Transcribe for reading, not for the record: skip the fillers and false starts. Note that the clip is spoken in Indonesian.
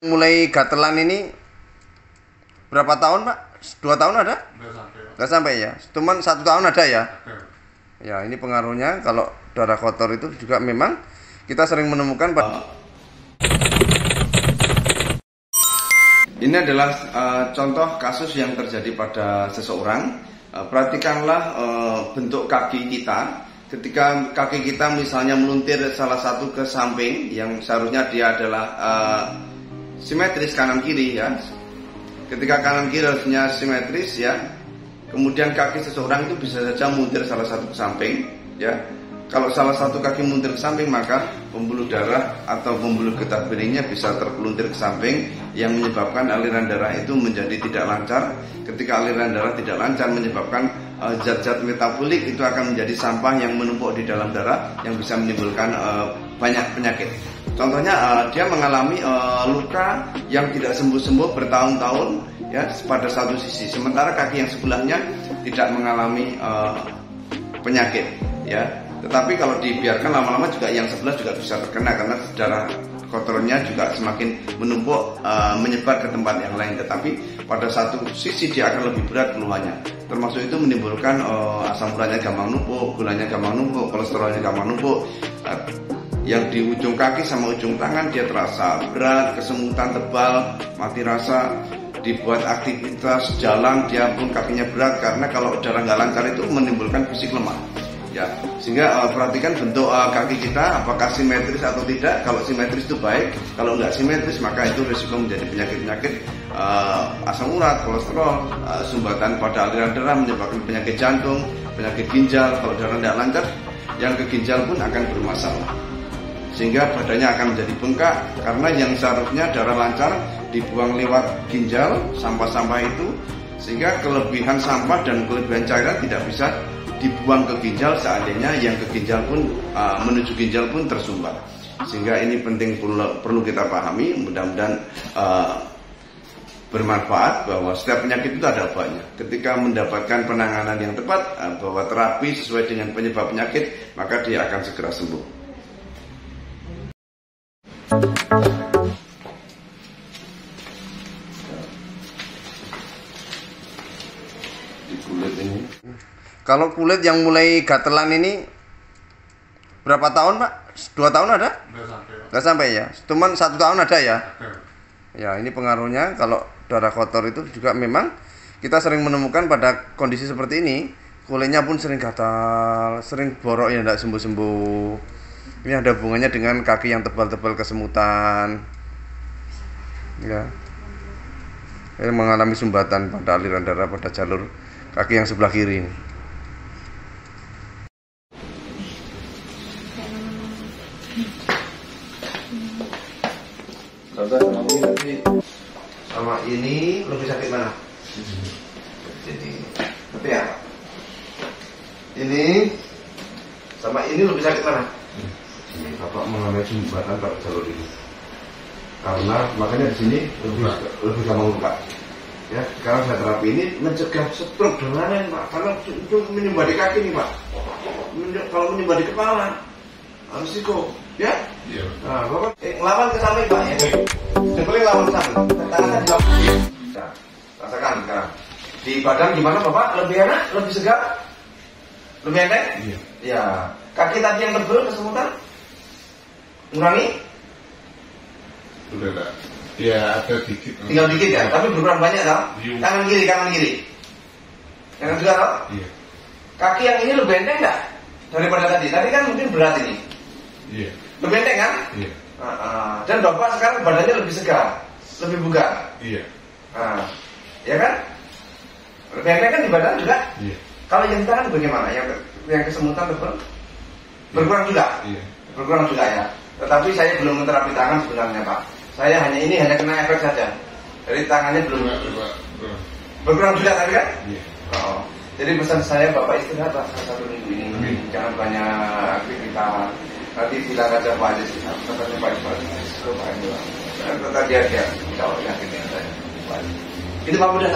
Mulai gatelan ini berapa tahun, Pak? 2 tahun ada? Nggak sampai ya? Cuman 1 tahun ada ya? Ya, ini pengaruhnya kalau darah kotor itu juga memang kita sering menemukan. Ini adalah contoh kasus yang terjadi pada seseorang. Perhatikanlah bentuk kaki kita. Ketika kaki kita misalnya meluntir salah satu ke samping yang seharusnya dia adalah simetris kanan kiri ya. Ketika kanan kiri harusnya simetris ya. Kemudian kaki seseorang itu bisa saja muntir salah satu ke samping ya. Kalau salah satu kaki muntir ke samping, maka pembuluh darah atau pembuluh getah beningnya bisa terpeluntir ke samping yang menyebabkan aliran darah itu menjadi tidak lancar. Ketika aliran darah tidak lancar menyebabkan zat-zat metabolik itu akan menjadi sampah yang menumpuk di dalam darah yang bisa menimbulkan banyak penyakit. Contohnya dia mengalami luka yang tidak sembuh-sembuh bertahun-tahun ya pada satu sisi, sementara kaki yang sebelahnya tidak mengalami penyakit ya. Tetapi kalau dibiarkan lama-lama juga yang sebelah juga bisa terkena karena darah kotornya juga semakin menumpuk menyebar ke tempat yang lain. Tetapi pada satu sisi dia akan lebih berat keluhannya. Termasuk itu menimbulkan asam uratnya gampang numpuk, gulanya gampang numpuk, kolesterolnya gampang numpuk. Yang di ujung kaki sama ujung tangan dia terasa berat, kesemutan tebal, mati rasa. Dibuat aktivitas jalan dia pun kakinya berat karena kalau darah nggak lancar itu menimbulkan fisik lemah. Ya, sehingga perhatikan bentuk kaki kita apakah simetris atau tidak. Kalau simetris itu baik, kalau nggak simetris maka itu risiko menjadi penyakit-penyakit asam urat, kolesterol, sumbatan pada aliran darah, menyebabkan penyakit jantung, penyakit ginjal. Kalau darah tidak lancar, yang ke ginjal pun akan bermasalah, sehingga badannya akan menjadi bengkak karena yang seharusnya darah lancar dibuang lewat ginjal, sampah-sampah itu, sehingga kelebihan sampah dan kelebihan cairan tidak bisa dibuang ke ginjal, seandainya yang ke ginjal pun menuju ginjal pun tersumbat. Sehingga ini penting perlu kita pahami. Mudah-mudahan bermanfaat bahwa setiap penyakit itu ada obatnya. Ketika mendapatkan penanganan yang tepat, bahwa terapi sesuai dengan penyebab penyakit, maka dia akan segera sembuh. Di kulit ini. Kalau kulit yang mulai gatelan ini berapa tahun, Pak? 2 tahun ada? Nggak sampai ya? Cuman 1 tahun ada ya? Ya, ini pengaruhnya kalau darah kotor itu juga memang kita sering menemukan pada kondisi seperti ini. Kulitnya pun sering gatal, sering borok yang tidak sembuh-sembuh. Ini ada hubungannya dengan kaki yang tebal-tebal kesemutan. Ya. Ini mengalami sumbatan pada aliran darah pada jalur kaki yang sebelah kiri ini. Sama ini lebih sakit mana? Jadi, tapi ya, ini sama ini lebih sakit mana? Bapak mengalami sumbatan pada jalur ini. Karena makanya di sini lebih gampang luka. Ya, sekarang saya terapi ini mencegah stroke dan lain-lain, Pak. Karena itu menyumbat di kaki nih, Pak. Kalau menyumbat di kepala, risiko, ya? Iya. Nah, Bapak lawan ke samping, Pak, ya. Jempolnya lawan ke samping. Tangannya di bawah. Nah, rasakan sekarang. Di badan gimana, Bapak? Lebih enak? Lebih segar? Lebih enteng? Iya. Ya. Kaki tadi yang tebal kesemutan? Mengurangi? Udah enggak. Ya, ada dikit. Tinggal dikit ya, tapi berkurang banyak tau? Iya. Kanan kiri. Kanan juga tau? Iya. Kaki yang ini lebih enteng nggak daripada tadi? Tadi kan mungkin berat ini. Iya. Lebih enteng kan? Iya. Dan Bapak sekarang badannya lebih segar, lebih bugar. Iya. Ya kan? Lebih enteng kan di badan juga? Iya. Kalau yang tangan bagaimana? Yang kesemutan tebal? Berkurang juga? Iya. Berkurang juga ya. Tetapi saya belum menterapi tangan sebenarnya, Pak. Saya hanya kena efek saja. Jadi tangannya belum berkurang juga tadi kan? Iya. Jadi pesan saya Bapak istirahat lah 1 minggu ini. Jangan banyak aktivitas. Nanti bilang aja Pak aja sih. Katanya Pak Ibu. Kata dia. Kalau yakin saya. Ini Pak udah.